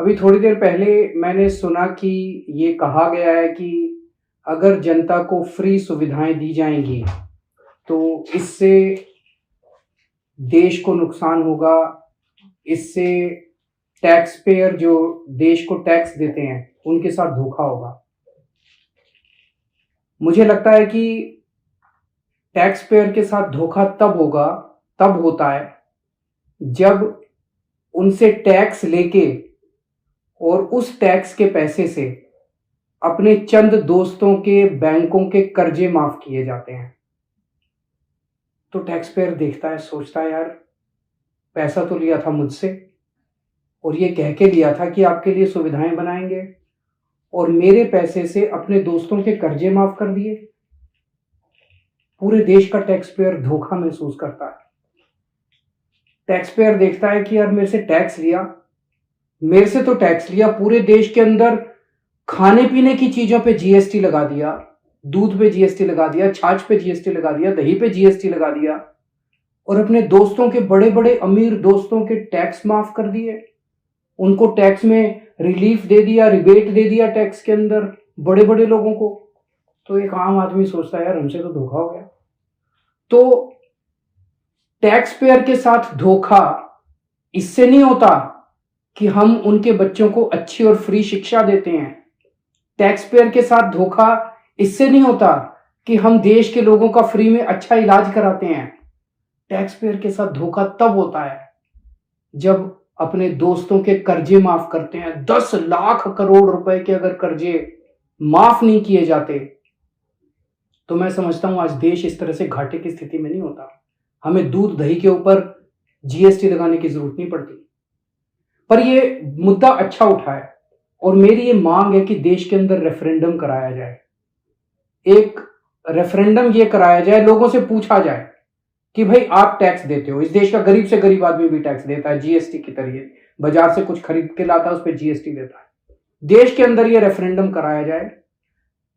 अभी थोड़ी देर पहले मैंने सुना कि ये कहा गया है कि अगर जनता को फ्री सुविधाएं दी जाएंगी तो इससे देश को नुकसान होगा। इससे टैक्स पेयर जो देश को टैक्स देते हैं उनके साथ धोखा होगा। मुझे लगता है कि टैक्स पेयर के साथ धोखा तब होता है जब उनसे टैक्स लेके और उस टैक्स के पैसे से अपने चंद दोस्तों के बैंकों के कर्जे माफ किए जाते हैं। तो टैक्स पेयर देखता है, सोचता है यार पैसा तो लिया था मुझसे और ये कह के लिया था कि आपके लिए सुविधाएं बनाएंगे और मेरे पैसे से अपने दोस्तों के कर्जे माफ कर दिए। पूरे देश का टैक्स पेयर धोखा महसूस करता है। टैक्स पेयर देखता है कि यार मेरे से तो टैक्स लिया, पूरे देश के अंदर खाने पीने की चीजों पे जीएसटी लगा दिया, दूध पे जीएसटी लगा दिया, छाछ पे जीएसटी लगा दिया, दही पे जीएसटी लगा दिया और अपने दोस्तों के बड़े बड़े अमीर दोस्तों के टैक्स माफ कर दिए। उनको टैक्स में रिलीफ दे दिया, रिबेट दे दिया टैक्स के अंदर बड़े बड़े लोगों को। तो एक आम आदमी सोचता है यार हमसे तो धोखा हो गया। तो टैक्स पेयर के साथ धोखा इससे नहीं होता कि हम उनके बच्चों को अच्छी और फ्री शिक्षा देते हैं। टैक्स पेयर के साथ धोखा इससे नहीं होता कि हम देश के लोगों का फ्री में अच्छा इलाज कराते हैं। टैक्स पेयर के साथ धोखा तब होता है जब अपने दोस्तों के कर्जे माफ करते हैं। 10 लाख करोड़ रुपए के अगर कर्जे माफ नहीं किए जाते तो मैं समझता हूं आज देश इस तरह से घाटे की स्थिति में नहीं होता। हमें दूध दही के ऊपर जीएसटी लगाने की जरूरत नहीं पड़ती। पर ये मुद्दा अच्छा उठा है और मेरी ये मांग है कि देश के अंदर रेफरेंडम कराया जाए। एक रेफरेंडम ये कराया जाए, लोगों से पूछा जाए कि भाई आप टैक्स देते हो। इस देश का गरीब से गरीब आदमी भी टैक्स देता है जीएसटी की तरीके। बाजार से कुछ खरीद के लाता है उस पर जीएसटी देता है। देश के अंदर ये रेफरेंडम कराया जाए,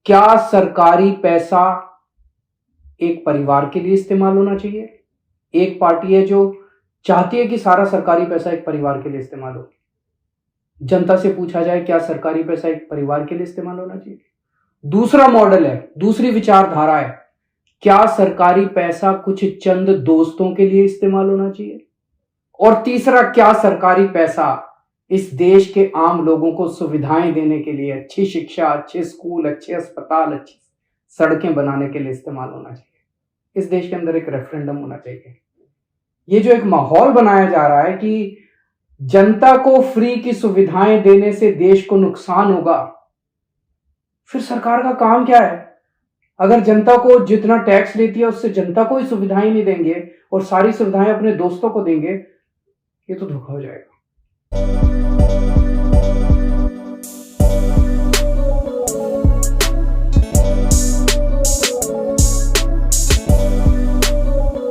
क्या सरकारी पैसा एक परिवार के लिए इस्तेमाल होना चाहिए? एक पार्टी है जो चाहती है कि सारा सरकारी पैसा एक परिवार के लिए इस्तेमाल हो। जनता से पूछा जाए क्या सरकारी पैसा एक परिवार के लिए इस्तेमाल होना चाहिए? दूसरा मॉडल है, दूसरी विचारधारा है, क्या सरकारी पैसा कुछ चंद दोस्तों के लिए इस्तेमाल होना चाहिए? और तीसरा, क्या सरकारी पैसा इस देश के आम लोगों को सुविधाएं देने के लिए, अच्छी शिक्षा, अच्छे स्कूल, अच्छे अस्पताल, अच्छी सड़कें बनाने के लिए इस्तेमाल होना चाहिए? इस देश के अंदर एक रेफरेंडम होना चाहिए। ये जो एक माहौल बनाया जा रहा है कि जनता को फ्री की सुविधाएं देने से देश को नुकसान होगा, फिर सरकार का काम क्या है? अगर जनता को जितना टैक्स लेती है उससे जनता को ही सुविधाएं नहीं देंगे और सारी सुविधाएं अपने दोस्तों को देंगे, ये तो धोखा हो जाएगा।